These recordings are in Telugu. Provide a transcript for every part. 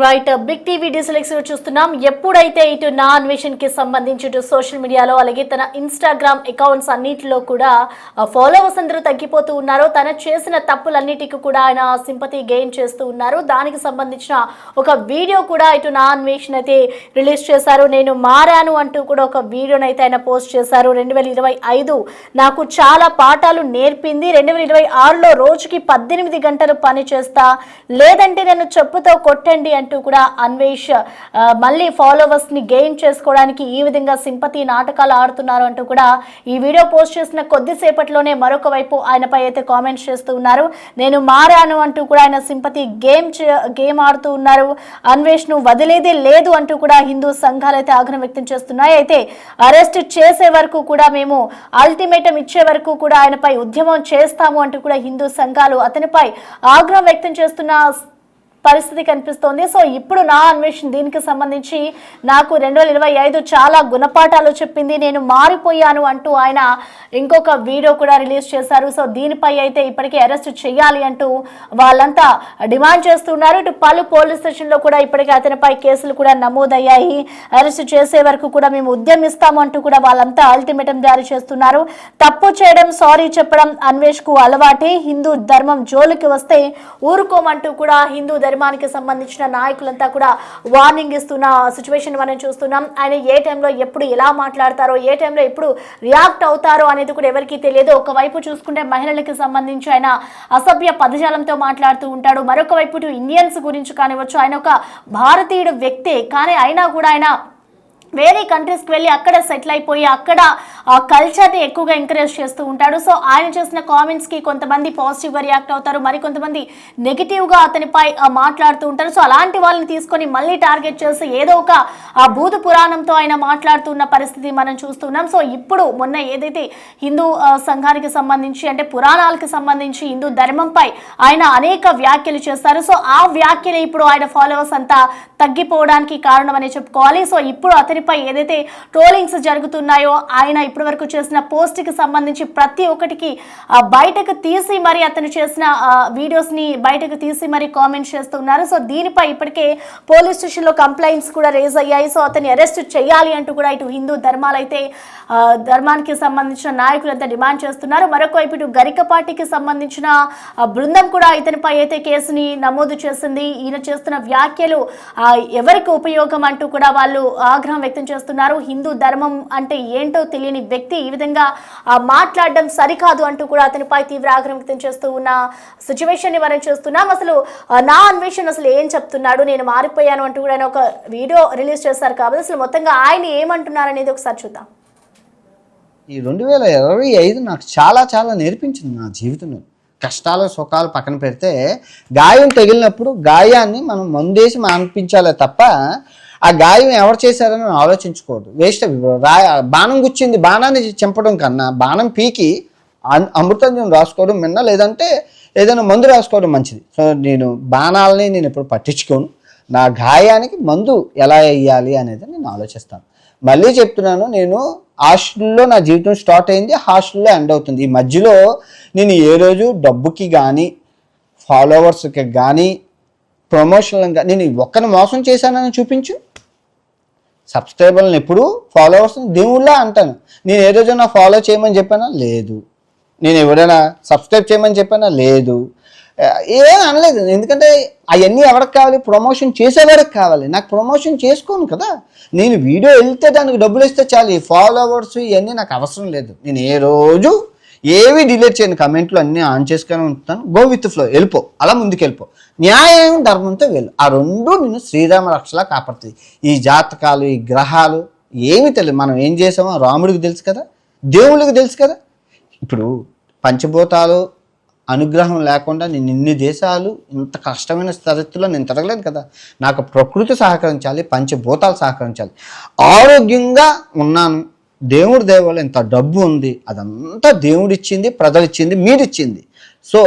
రైట్ బిగ్ టీవీ డిసెలెక్స్ చూస్తున్నాం. ఎప్పుడైతే ఇటు నా అన్వేషణ్ కి సంబంధించి ఇటు సోషల్ మీడియాలో అలాగే తన ఇన్స్టాగ్రామ్ అకౌంట్స్ అన్నిటిలో కూడా ఫాలోవర్స్ అందరూ తగ్గిపోతూ ఉన్నారు. తన చేసిన తప్పులన్నిటికీ కూడా ఆయన సింపతి గెయిన్ చేస్తూ ఉన్నారు. దానికి సంబంధించిన ఒక వీడియో కూడా ఇటు నా అన్వేషణ్ అయితే రిలీజ్ చేశారు. నేను మారాను అంటూ కూడా ఒక వీడియోని అయితే ఆయన పోస్ట్ చేశారు. 2025 నాకు చాలా పాఠాలు నేర్పింది. 2026లో రోజుకి 18 గంటలు పని చేస్తా, లేదంటే నేను చెప్పుతో కొట్టండి అంటూ కూడా అన్వేష్ మళ్ళీ ఫాలోవర్స్ ని గెయిన్ చేసుకోవడానికి ఈ విధంగా సింపతి నాటకాలు ఆడుతున్నారు అంటూ కూడా ఈ వీడియో పోస్ట్ చేసిన కొద్దిసేపట్లోనే మరొక వైపు ఆయనపై అయితే కామెంట్స్ చేస్తూ ఉన్నారు. నేను మారాను అంటూ కూడా ఆయన సింపతి గేమ్ ఆడుతూ ఉన్నారు. అన్వేష్ ను వదిలేదే లేదు అంటూ కూడా హిందూ సంఘాలు అయితే ఆగ్రహం వ్యక్తం చేస్తున్నాయి. అయితే అరెస్ట్ చేసే వరకు కూడా మేము అల్టిమేటం ఇచ్చే వరకు కూడా ఆయనపై ఉద్యమం చేస్తాము అంటూ కూడా హిందూ సంఘాలు అతనిపై ఆగ్రహం వ్యక్తం చేస్తున్న పరిస్థితి కనిపిస్తోంది. సో ఇప్పుడు నా అన్వేషణ్ దీనికి సంబంధించి నాకు 2025 చాలా గుణపాఠాలు చెప్పింది, నేను మారిపోయాను అంటూ ఆయన ఇంకొక వీడియో కూడా రిలీజ్ చేశారు. సో దీనిపై అయితే ఇప్పటికే అరెస్ట్ చేయాలి అంటూ వాళ్ళంతా డిమాండ్ చేస్తున్నారు. ఇటు పలు పోలీస్ స్టేషన్లో కూడా ఇప్పటికే అతనిపై కేసులు కూడా నమోదయ్యాయి. అరెస్ట్ చేసే వరకు కూడా మేము ఉద్యమిస్తాము అంటూ కూడా వాళ్ళంతా అల్టిమేటం జారీ చేస్తున్నారు. తప్పు చేయడం, సారీ చెప్పడం అన్వేష్ కు అలవాటే. హిందూ ధర్మం జోలికి వస్తే ఊరుకోమంటూ కూడా హిందూ ధర్మానికి సంబంధించిన నాయకులంతా కూడా వార్నింగ్ ఇస్తున్న సిచ్యువేషన్ మనం చూస్తున్నాం. ఆయన ఏ టైంలో ఎప్పుడు ఎలా మాట్లాడతారో, ఏ టైంలో ఎప్పుడు రియాక్ట్ అవుతారో అనేది కూడా ఎవరికీ తెలియదు. ఒకవైపు చూసుకుంటే మహిళలకు సంబంధించి ఆయన అసభ్య పదజాలంతో మాట్లాడుతూ ఉంటాడు. మరొక వైపు ఇండియన్స్ గురించి కానివచ్చు, ఆయన ఒక భారతీయుడు వ్యక్తే, కానీ అయినా కూడా ఆయన వేరే కంట్రీస్కి వెళ్ళి అక్కడ సెటిల్ అయిపోయి అక్కడ ఆ కల్చర్ని ఎక్కువగా ఎంకరేజ్ చేస్తూ ఉంటాడు. సో ఆయన చేసిన కామెంట్స్కి కొంతమంది పాజిటివ్గా రియాక్ట్ అవుతారు, మరికొంతమంది నెగిటివ్గా అతనిపై మాట్లాడుతూ ఉంటారు. సో అలాంటి వాళ్ళని తీసుకొని మళ్ళీ టార్గెట్ చేసి ఏదో ఒక భూత పురాణంతో ఆయన మాట్లాడుతున్న పరిస్థితి మనం చూస్తున్నాం. సో ఇప్పుడు మొన్న ఏదైతే హిందూ సంఘానికి సంబంధించి అంటే పురాణాలకు సంబంధించి హిందూ ధర్మంపై ఆయన అనేక వ్యాఖ్యలు చేస్తారు. సో ఆ వ్యాఖ్యలు ఇప్పుడు ఆయన ఫాలోవర్స్ అంతా తగ్గిపోవడానికి కారణం అని చెప్పుకోవాలి. సో ఇప్పుడు అతనిపై ఏదైతే ట్రోలింగ్స్ జరుగుతున్నాయో ఆయన ఇప్పటి వరకు చేసిన పోస్ట్కి సంబంధించి ప్రతి ఒక్కటికి బయటకు తీసి మరి అతను చేసిన వీడియోస్ ని బయటకు తీసి మరి కామెంట్స్ చేస్తున్నారు. సో దీనిపై ఇప్పటికే పోలీస్ స్టేషన్ లో కంప్లైంట్స్ కూడా రేజ్ అయ్యాయి. సో అతన్ని అరెస్ట్ చేయాలి అంటూ కూడా ఇటు హిందూ ధర్మాలైతే ధర్మానికి సంబంధించిన నాయకులంతా డిమాండ్ చేస్తున్నారు. మరొక వైపు ఇటు గరికపాటికి సంబంధించిన బృందం కూడా ఇతనిపై అయితే కేసుని నమోదు చేసింది. ఈయన చేస్తున్న వ్యాఖ్యలు ఎవరికి ఉపయోగం అంటూ కూడా వాళ్ళు ఆగ్రహం వ్యక్తం చేస్తున్నారు. హిందూ ధర్మం అంటే ఏంటో తెలియని వ్యక్తి ఈ విధంగా మాట్లాడడం సరికాదు అంటూ కూడా అతనిపై తీవ్ర ఆగ్రహం వ్యక్తం చేస్తూ ఉన్న సిచ్యువేషన్ ని మనం చూస్తున్నాం. అసలు నా అన్వేషణ్ అసలు ఏం చెప్తున్నాడు, నేను మారిపోయాను అంటూ కూడా ఆయన ఒక వీడియో రిలీజ్ చేశారు. కాబట్టి అసలు మొత్తంగా ఆయన ఏమంటున్నారు అనేది ఒకసారి చూద్దాం. ఈ 2025 నాకు చాలా చాలా నేర్పించింది నా జీవితంలో. కష్టాలు సుఖాలు పక్కన పెడితే గాయం తగిలినప్పుడు గాయాన్ని మనం మందేసి మాన్పించాలే తప్ప ఆ గాయం ఎవరు చేశారని ఆలోచించకూడదు. వేస్ట్. బాణం గుచ్చింది, బాణాన్ని చంపడం కన్నా బాణం పీకి అమృతం రాసుకోవడం మిన్న, లేదంటే ఏదైనా మందు రాసుకోవడం మంచిది. సో బాణాలని నేను ఎప్పుడు పట్టించుకోను. నా గాయానికి మందు ఎలా వేయాలి అనేది నేను ఆలోచిస్తాను. మళ్ళీ చెప్తున్నాను, నేను హాస్టల్లో నా జీవితం స్టార్ట్ అయింది, హాస్టల్లో ఎండ్ అవుతుంది. ఈ మధ్యలో నేను ఏ రోజు డబ్బుకి కానీ ఫాలోవర్స్కి కానీ ప్రమోషన్లకు కానీ నేను ఒక్కరిని మోసం చేశానని చూపించు. సబ్స్క్రైబర్లను ఎప్పుడు ఫాలోవర్స్ని దేవుళ్ళ అంటాను. నేను ఏ రోజైనా ఫాలో చేయమని చెప్పానా? లేదు. నేను ఎవరైనా సబ్స్క్రైబ్ చేయమని చెప్పానా? లేదు. ఏం అనలేదు. ఎందుకంటే అవన్నీ ఎవరికి కావాలి? ప్రమోషన్ చేసేవారికి కావాలి. నాకు ప్రమోషన్ చేసుకోను కదా. నేను వీడియో వెళ్తే దానికి డబ్బులు ఇస్తే చాలు. ఈ ఫాలోవర్స్ ఇవన్నీ నాకు అవసరం లేదు. నేను ఏ రోజు ఏవి డిలీట్ చేయను. కమెంట్లు అన్నీ ఆన్ చేసుకొని ఉంటాను. గో విత్ ఫ్లో, వెళ్ళిపో, అలా ముందుకు వెళ్ళిపో. న్యాయం ధర్మంతో వెళ్ళు. ఆ రెండు నిన్ను శ్రీరామ రక్షలా కాపాడుతుంది. ఈ జాతకాలు, ఈ గ్రహాలు ఏమి తెలియదు. మనం ఏం చేసామో రాముడికి తెలుసు కదా, దేవుళ్ళకి తెలుసు కదా. ఇప్పుడు పంచభూతాలు అనుగ్రహం లేకుండా నేను ఇన్ని దేశాలు ఇంత కష్టమైన స్థితిలో నేను తిరగలేదు కదా. నాకు ప్రకృతి సహకరించాలి, పంచభూతాలు సహకరించాలి. ఆరోగ్యంగా ఉన్నాను. దేవుడి దేవాలు ఇంత డబ్బు ఉంది, అదంతా దేవుడిచ్చింది, ప్రజలిచ్చింది, మీరిచ్చింది. సో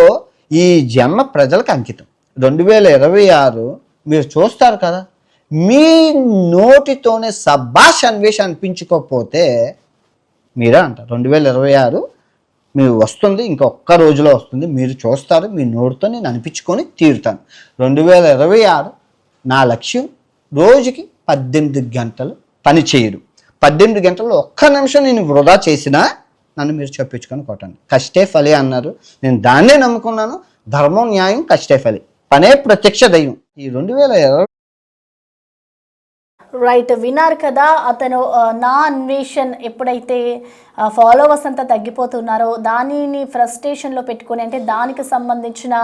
ఈ జన్మ ప్రజలకు అంకితం. 2026 మీరు చూస్తారు కదా, మీ నోటితోనే సబ్బాష్ అన్వేష్ అనిపించుకోకపోతే మీరే అంటారు. 2026 మీరు వస్తుంది, ఇంకొక్క రోజులో వస్తుంది, మీరు చూస్తారు. మీ నోటితో నేను అనిపించుకొని తీరుతాను. 2026 నా లక్ష్యం రోజుకి 18 గంటలు పని చేయడు. 18 గంటల్లో ఒక్క నిమిషం నేను వృధా చేసినా నన్ను మీరు చెప్పించుకొని కొట్టండి. కష్టే ఫలి అన్నారు, నేను దాన్నే నమ్ముకున్నాను. ధర్మం న్యాయం కష్టే ఫలి, పనే ప్రత్యక్ష దైవం. ఈ 2020 రైట్, విన్నారు కదా. అతను నా అన్వేషణ్ ఎప్పుడైతే ఫాలోవర్స్ అంతా తగ్గిపోతున్నారో దానిని ఫ్రస్ట్రేషన్లో పెట్టుకొని, అంటే దానికి సంబంధించిన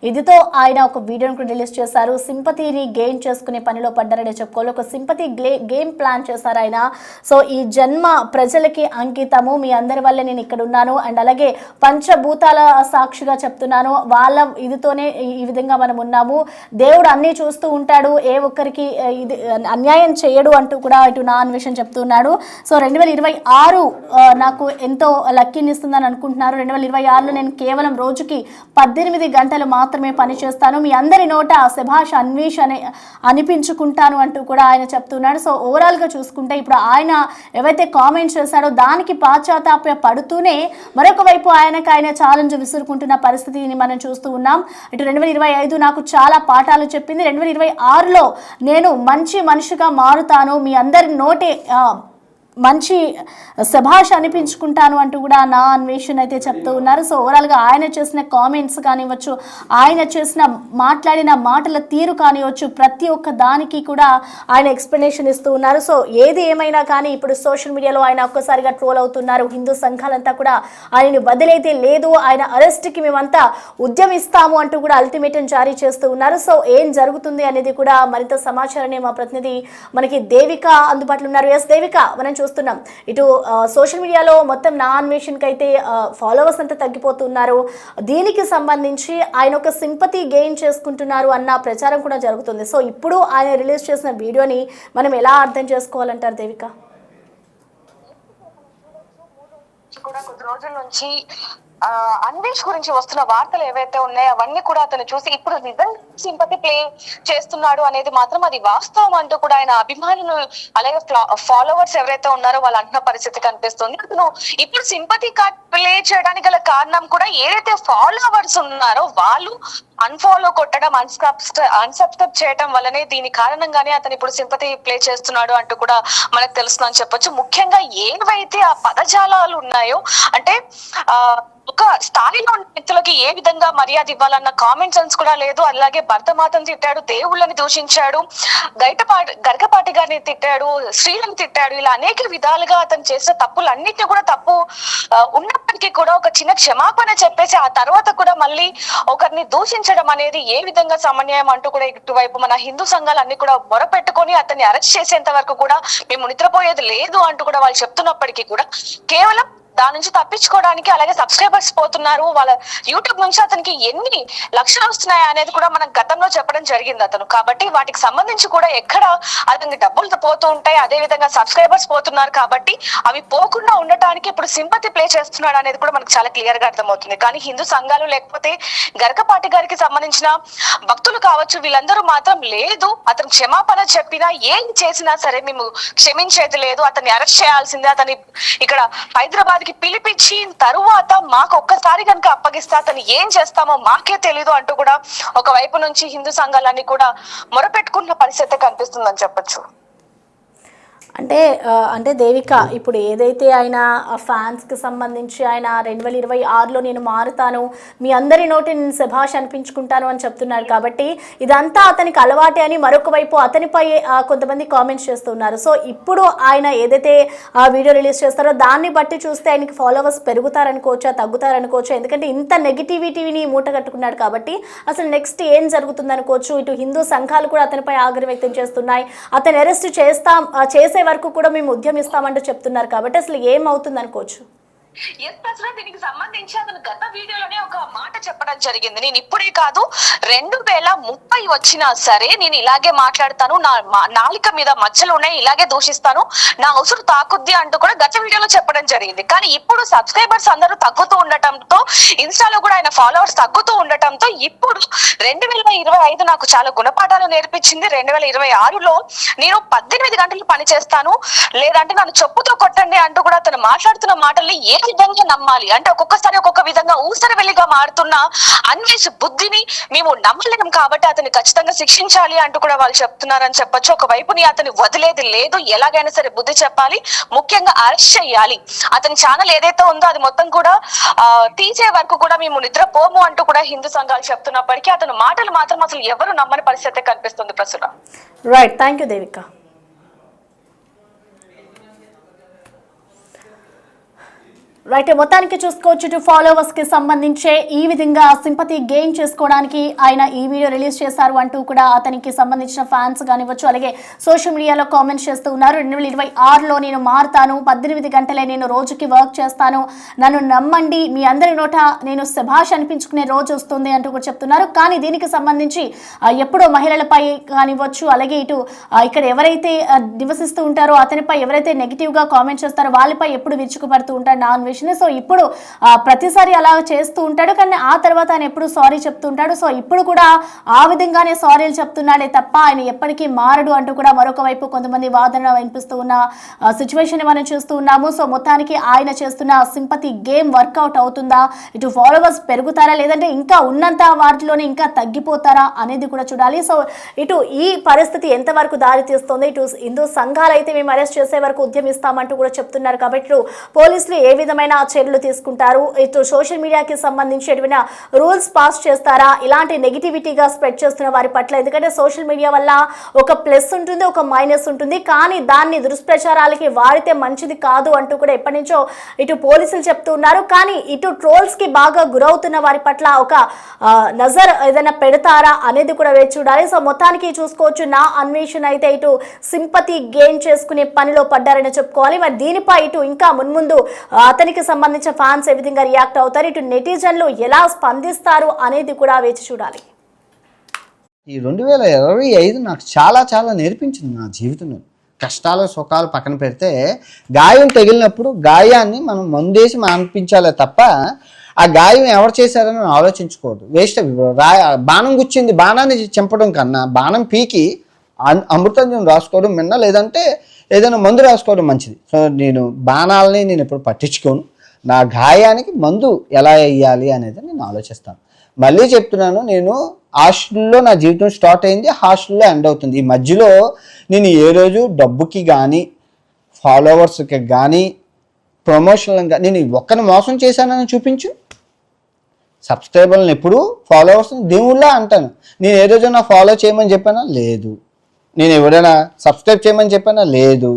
ఇదితో ఆయన ఒక వీడియోని రిలీజ్ చేశారు. సింపతిని గెయిన్ చేసుకునే పనిలో పడ్డారని చెప్పుకోవాలి. ఒక సింపతి గేమ్ ప్లాన్ చేశారు ఆయన. సో ఈ జన్మ ప్రజలకి అంకితము, మీ అందరి వల్లే నేను ఇక్కడ ఉన్నాను, అండ్ అలాగే పంచభూతాల సాక్షిగా చెప్తున్నాను, వాళ్ళ ఇదితోనే ఈ విధంగా మనం ఉన్నాము, దేవుడు అన్నీ చూస్తూ ఉంటాడు, ఏ ఒక్కరికి ఇది అన్యాయం చేయడు అంటూ కూడా ఇటు నా అన్వేషణ చెప్తున్నాడు. సో 2026 నాకు ఎంతో లక్కీని ఇస్తుందని అనుకుంటున్నారు. 2026లో నేను కేవలం రోజుకి 18 గంటలు మాత్రమే పని చేస్తాను, మీ అందరి నోట శభాష్ అన్వేష్ అనిపించుకుంటాను అంటూ కూడా ఆయన చెప్తున్నాడు. సో ఓవరాల్గా చూసుకుంటే ఇప్పుడు ఆయన ఏవైతే కామెంట్స్ చేశాడో దానికి పాశ్చాత్తాప పడుతూనే మరొక వైపు ఆయన ఛాలెంజ్ విసురుకుంటున్న పరిస్థితిని మనం చూస్తూ ఉన్నాం. ఇటు 2025 నాకు చాలా పాఠాలు చెప్పింది, 2026లో నేను మంచి మనిషిగా మారుతాను, మీ అందరి నోటే మంచి శభాష్ అనిపించుకుంటాను అంటూ కూడా నా అన్వేషణ అయితే చెప్తూ ఉన్నారు. సో ఓవరాల్గా ఆయన చేసిన కామెంట్స్ కానివ్వచ్చు, ఆయన చేసిన మాట్లాడిన మాటల తీరు కానివ్వచ్చు, ప్రతి ఒక్క దానికి కూడా ఆయన ఎక్స్ప్లెనేషన్ ఇస్తూ ఉన్నారు. సో ఏది ఏమైనా కానీ ఇప్పుడు సోషల్ మీడియాలో ఆయన ఒక్కసారిగా ట్రోల్ అవుతున్నారు. హిందూ సంఘాలంతా కూడా ఆయనని వదిలేదే లేదు, ఆయన అరెస్ట్కి మేమంతా ఉద్యమిస్తాము అంటూ కూడా అల్టిమేటం జారీ చేస్తూ ఉన్నారు. సో ఏం జరుగుతుంది అనేది కూడా మరింత సమాచారాన్ని మా ప్రతినిధి మనకి దేవిక అందుబాటులో ఉన్నారు. ఎస్ దేవిక, మనం చూస్తున్నాం ఇటు సోషల్ మీడియాలో మొత్తం నా అన్వేషణకి అయితే ఫాలోవర్స్ అంతా తగ్గిపోతున్నారు. దీనికి సంబంధించి ఆయన ఒక సింపతి గెయిన్ చేసుకుంటున్నారు అన్న ప్రచారం కూడా జరుగుతుంది. సో ఇప్పుడు ఆయన రిలీజ్ చేసిన వీడియోని మనం ఎలా అర్థం చేసుకోవాలంటారు దేవిక? కూడా కొద్ది రోజుల నుంచి అన్వేష్ గురించి వస్తున్న వార్తలు ఏవైతే ఉన్నాయో అవన్నీ కూడా అతను చూసి ఇప్పుడు నిజం సింపతి ప్లే చేస్తున్నాడు అనేది మాత్రం అది వాస్తవం అంటూ కూడా ఆయన అభిమానులు అలాగే ఫాలోవర్స్ ఎవరైతే ఉన్నారో వాళ్ళు అంటున్న పరిస్థితి కనిపిస్తుంది. అతను ఇప్పుడు సింపతి కార్డ్ ప్లే చేయడానికి గల కారణం కూడా ఏదైతే ఫాలోవర్స్ ఉన్నారో వాళ్ళు అన్ఫాలో కొట్టడం, అన్సబ్స్క్రైబ్ చేయడం వల్లనే దీని కారణంగానే అతను ఇప్పుడు సింపతి ప్లే చేస్తున్నాడు అంటూ కూడా మనకు తెలుస్తుందని చెప్పొచ్చు. ముఖ్యంగా ఏవైతే ఆ పదజాలాలు ఉన్నాయో, అంటే ఒక స్థాయిలో ఉన్న వ్యక్తులకి ఏ విధంగా మర్యాద ఇవ్వాలన్న కామన్ సెన్స్ కూడా లేదు. అలాగే భర్తమాతను తిట్టాడు, దేవుళ్ళని దూషించాడు, గరికపాటి గారిని తిట్టాడు, స్త్రీలను తిట్టాడు. ఇలా అనేక విధాలుగా అతను చేసిన తప్పులన్నిటిని కూడా తప్పు ఉన్నప్పటికీ కూడా ఒక చిన్న క్షమాపణ చెప్పేసి ఆ తర్వాత కూడా మళ్ళీ ఒకరిని దూషించడం అనేది ఏ విధంగా సమన్యాయం అంటూ కూడా ఇటువైపు మన హిందూ సంఘాలన్నీ కూడా మొరపెట్టుకొని అతన్ని అరెస్ట్ చేసేంత వరకు కూడా మేము నిద్రపోయేది లేదు అంటూ కూడా వాళ్ళు చెప్తున్నప్పటికీ కూడా కేవలం దాని నుంచి తప్పించుకోవడానికి, అలాగే సబ్స్క్రైబర్స్ పోతున్నారు, వాళ్ళ యూట్యూబ్ నుంచి అతనికి ఎన్ని లక్షలు వస్తున్నాయి అనేది కూడా మనం గతంలో చెప్పడం జరిగింది అతను. కాబట్టి వాటికి సంబంధించి కూడా ఎక్కడ అతనికి డబ్బులు పోతూ ఉంటాయి, అదే విధంగా సబ్స్క్రైబర్స్ పోతున్నారు. కాబట్టి అవి పోకుండా ఉండటానికి ఇప్పుడు సింపతి ప్లే చేస్తున్నాడు అనేది కూడా మనకు చాలా క్లియర్ గా అర్థమవుతుంది. కానీ హిందూ సంఘాలు లేకపోతే గరికపాటి గారికి సంబంధించిన భక్తులు కావచ్చు, వీళ్ళందరూ మాత్రం లేదు, అతను క్షమాపణ చెప్పినా ఏం చేసినా సరే మేము క్షమించేది లేదు, అతన్ని అరెస్ట్ చేయాల్సిందే, అతని ఇక్కడ హైదరాబాద్ పిలిపించి తరువాత మాకు ఒక్కసారి కనుక అప్పగిస్తే అతను ఏం చేస్తామో మాకే తెలీదు అంటూ కూడా ఒక వైపు నుంచి హిందూ సంఘాలన్నీ కూడా మొరపెట్టుకున్న పరిస్థితి కనిపిస్తుందని చెప్పొచ్చు. అంటే దేవిక, ఇప్పుడు ఏదైతే ఆయన ఫ్యాన్స్కి సంబంధించి ఆయన 2026లో నేను మారుతాను, మీ అందరి నోటి నేను శభాష్ అనిపించుకుంటాను అని చెప్తున్నారు. కాబట్టి ఇదంతా అతనికి అలవాటే అని మరొక వైపు అతనిపై కొంతమంది కామెంట్స్ చేస్తున్నారు. సో ఇప్పుడు ఆయన ఏదైతే వీడియో రిలీజ్ చేస్తారో దాన్ని బట్టి చూస్తే ఆయనకి ఫాలోవర్స్ పెరుగుతారనుకోవచ్చా, తగ్గుతారనుకోవచ్చా? ఎందుకంటే ఇంత నెగిటివిటీని మూట కట్టుకున్నాడు కాబట్టి అసలు నెక్స్ట్ ఏం జరుగుతుంది అనుకోవచ్చు. ఇటు హిందూ సంఘాలు కూడా అతనిపై ఆగ్రహం వ్యక్తం చేస్తున్నాయి, అతను అరెస్ట్ చేసే వరకు కూడా మేము ఉద్యమిస్తామంటూ చెప్తున్నారు. కాబట్టి అసలు ఏమవుతుంది అనుకోవచ్చు? దీనికి సంబంధించి అతను గత వీడియోలోనే ఒక మాట చెప్పడం జరిగింది. నేను ఇప్పుడే కాదు 2030 వచ్చినా సరే నేను ఇలాగే మాట్లాడతాను, నా నాలిక మీద మచ్చలు ఉన్నాయి, ఇలాగే దూషిస్తాను, నా ఉసురు తాకుద్ది అంటూ కూడా గత వీడియోలో చెప్పడం జరిగింది. కానీ ఇప్పుడు సబ్స్క్రైబర్స్ అందరూ తగ్గుతూ ఉండటంతో, ఇన్స్టాలో కూడా ఆయన ఫాలోవర్స్ తగ్గుతూ ఉండటంతో ఇప్పుడు 2025 నాకు చాలా గుణపాఠాలు నేర్పించింది, 2026లో నేను 18 గంటలు పని చేస్తాను, లేదంటే నన్ను చెప్పుతో కొట్టండి అంటూ కూడా అతను మాట్లాడుతున్న మాటల్ని ఏ విధంగా నమ్మాలి అంటే ఒక్కొక్కసారి ఒక్కొక్క విధంగా ఊసరి వెలిగా మారుతున్న అన్వేష్ బుద్ధిని మేము నమ్మలేం కాబట్టి అతన్ని ఖచ్చితంగా శిక్షించాలి అంటూ కూడా వాళ్ళు చెప్తున్నారని చెప్పొచ్చు. ఒకవైపుని అతన్ని వదిలేది లేదు, ఎలాగైనా సరే బుద్ధి చెప్పాలి, ముఖ్యంగా అరెస్ట్ చేయాలి. అతని ఛానల్ ఏదైతే ఉందో అది మొత్తం కూడా తీసే వరకు కూడా మేము నిద్రపోము అంటూ కూడా హిందూ సంఘాలు చెప్తున్నప్పటికీ అతను మాటలు మాత్రం అసలు ఎవరు నమ్మని పరిస్థితి కనిపిస్తుంది ప్రస్తుతం. Right, thank you Devika. Right, మొత్తానికి చూసుకోవచ్చు ఇటు ఫాలోవర్స్ కి సంబంధించే ఈ విధంగా సింపతి గెయిన్ చేసుకోవడానికి ఆయన ఈ వీడియో రిలీజ్ చేశారు అంటూ కూడా అతనికి సంబంధించిన ఫ్యాన్స్ కానివ్వచ్చు, అలాగే సోషల్ మీడియాలో కామెంట్స్ చేస్తూ ఉన్నారు. 2026లో నేను మారుతాను, 18 గంటలే నేను రోజుకి వర్క్ చేస్తాను, నన్ను నమ్మండి, మీ అందరి నోట నేను శభాష్ అనిపించుకునే రోజు వస్తుంది అంటూ కూడా చెప్తున్నారు. కానీ దీనికి సంబంధించి ఎప్పుడో మహిళలపై కానివ్వచ్చు, అలాగే ఇటు ఇక్కడ ఎవరైతే నివసిస్తూ ఉంటారో అతనిపై ఎవరైతే నెగిటివ్ గా కామెంట్ చేస్తారో వాళ్ళపై ఎప్పుడు విరుచుకుపడుతూ ఉంటారు నాన్. సో ఇప్పుడు ప్రతిసారి అలా చేస్తూ ఉంటాడు, కానీ ఆ తర్వాత ఆయన ఎప్పుడు సారీ చెప్తూ ఉంటాడు. సో ఇప్పుడు కూడా ఆ విధంగానే సారీలు చెప్తున్నాడే తప్ప ఆయన ఎప్పటికీ మారడు అంటూ కూడా మరొక వైపు కొంతమంది వాదన వినిపిస్తూ ఉన్న సిచ్యువేషన్ మనం చూస్తూ ఉన్నాము. సో మొత్తానికి ఆయన చేస్తున్న సింపతి గేమ్ వర్కౌట్ అవుతుందా, ఇటు ఫాలోవర్స్ పెరుగుతారా లేదంటే ఇంకా ఉన్నంత వాటిలోనే ఇంకా తగ్గిపోతారా అనేది కూడా చూడాలి. సో ఇటు ఈ పరిస్థితి ఎంతవరకు దారి తీస్తుంది, ఇటు హిందూ సంఘాలు అయితే మేము అరెస్ట్ చేసే వరకు ఉద్యమిస్తామంటూ కూడా చెప్తున్నారు. కాబట్టి పోలీసులు ఏ విధమైన చర్యలు తీసుకుంటారు, ఇటు సోషల్ మీడియాకి సంబంధించి ఏమైనా రూల్స్ పాస్ చేస్తారా ఇలాంటి నెగిటివిటీగా స్ప్రెడ్ చేస్తున్న వారి పట్ల? ఎందుకంటే సోషల్ మీడియా వల్ల ఒక ప్లస్ ఉంటుంది, ఒక మైనస్ ఉంటుంది, కానీ దాన్ని దుష్ప్రచారాలకి వాడితే మంచిది కాదు అంటూ కూడా ఎప్పటి నుంచో ఇటు పోలీసులు చెప్తూ ఉన్నారు. కానీ ఇటు ట్రోల్స్ కి బాగా గురవుతున్న వారి పట్ల ఒక నజర్ ఏదైనా పెడతారా అనేది కూడా వేచి చూడాలి. సో మొత్తానికి చూసుకోవచ్చు నా అన్వేషణ అయితే ఇటు సింపతి గెయిన్ చేసుకునే పనిలో పడ్డారని చెప్పుకోవాలి. మరి దీనిపై ఇటు ఇంకా మున్ముందు అతనికి సంబంధించిన ఫ్యాన్స్ ఏ విధంగా రియాక్ట్ అవుతారు, ఇటు నెటిజన్లు ఎలా స్పందిస్తారు అనేది కూడా వేచి చూడాలి. ఈ 2025 నాకు చాలా చాలా నేర్పించింది నా జీవితంలో. కష్టాలు సుఖాలు పక్కన పెడితే గాయం తగిలినప్పుడు గాయాన్ని మనం మందేసి మాన్పించాలే తప్ప ఆ గాయం ఎవరు చేశారని ఆలోచించకూడదు. వేస్ట్. బాణం గుచ్చింది, బాణాన్ని చంపడం కన్నా బాణం పీకి అమృతం రాసుకోవడం మిన్న, లేదంటే ఏదైనా మందు రాసుకోవడం మంచిది. సో నేను బాణాలని నేను ఎప్పుడు పట్టించుకోను. నా గాయానికి మందు ఎలా వేయాలి అనేది నేను ఆలోచిస్తాను. మళ్ళీ చెప్తున్నాను, నేను హాస్టల్లో నా జీవితం స్టార్ట్ అయింది, హాస్టల్లో ఎండ్ అవుతుంది. ఈ మధ్యలో నేను ఏ రోజు డబ్బుకి కానీ ఫాలోవర్స్కి కానీ ప్రమోషన్లకు కానీ నేను ఒక్కరిని మోసం చేశానని చూపించు. సబ్స్క్రైబర్లను ఎప్పుడు ఫాలోవర్స్ దేవుళ్ళ అంటాను. నేను ఏ రోజు నా ఫాలో చేయమని చెప్పానా? లేదు. నేను ఎవరైనా సబ్స్క్రైబ్ చేయమని చెప్పానా? లేదు.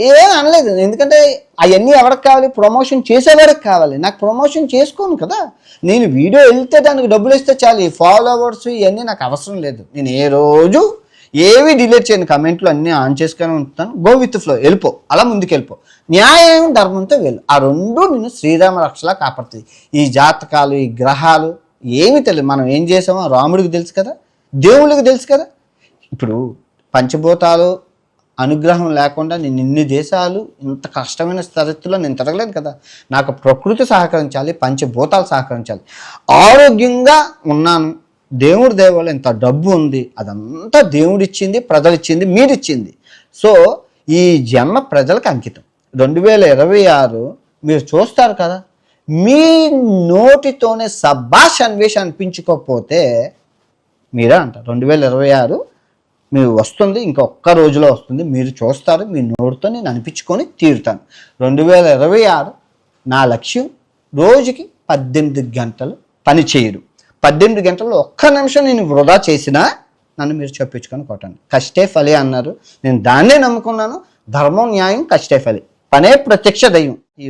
ఏం అనలేదు. ఎందుకంటే అవన్నీ ఎవరికి కావాలి? ప్రమోషన్ చేసేవారికి కావాలి. నాకు ప్రమోషన్ చేసుకోను కదా. నేను వీడియో వెళ్తే దానికి డబ్బులు ఇస్తే చాలు. ఈ ఫాలోవర్స్ ఇవన్నీ నాకు అవసరం లేదు. నేను ఏ రోజు ఏవి డిలీట్ చేయను, కమెంట్లు అన్నీ ఆన్ చేసుకొని ఉంటాను. గో విత్ ఫ్లో, వెళ్ళిపో, అలా ముందుకు వెళ్ళిపో. న్యాయం ధర్మంతో వెళ్ళు. ఆ రెండు నేను శ్రీరామ రక్షలా కాపాడుతుంది. ఈ జాతకాలు ఈ గ్రహాలు ఏమి తెలియదు. మనం ఏం చేసామో రాముడికి తెలుసు కదా, దేవుళ్ళకి తెలుసు కదా. ఇప్పుడు పంచభూతాలు అనుగ్రహం లేకుండా నేను ఇన్ని దేశాలు ఇంత కష్టమైన స్థితిలో నేను తిరగలేదు కదా. నాకు ప్రకృతి సహకరించాలి, పంచభూతాలు సహకరించాలి. ఆరోగ్యంగా ఉన్నాను, దేవుడి దేవాళ్ళు ఇంత డబ్బు ఉంది, అదంతా దేవుడిచ్చింది, ప్రజలిచ్చింది, మీరిచ్చింది. సో ఈ జన్మ ప్రజలకు అంకితం. 2026 మీరు చూస్తారు కదా, మీ నోటితోనే సబ్బాష్ అన్వేష అనిపించుకోకపోతే మీరే అంటారు. 2026 మీరు వస్తుంది, ఇంకొక్క రోజులో వస్తుంది, మీరు చూస్తారు. మీ నోటితో నేను అనిపించుకొని తీరుతాను. 2026 నా లక్ష్యం రోజుకి 18 గంటలు పని చేయడు. 18 గంటల్లో ఒక్క నిమిషం నేను వృధా చేసినా నన్ను మీరు చెప్పించుకొని కొట్టండి. కష్టే ఫలి అన్నారు, నేను దాన్నే నమ్ముకున్నాను. ధర్మం న్యాయం కష్టే ఫలి, పనే ప్రత్యక్ష దైవం. ఈ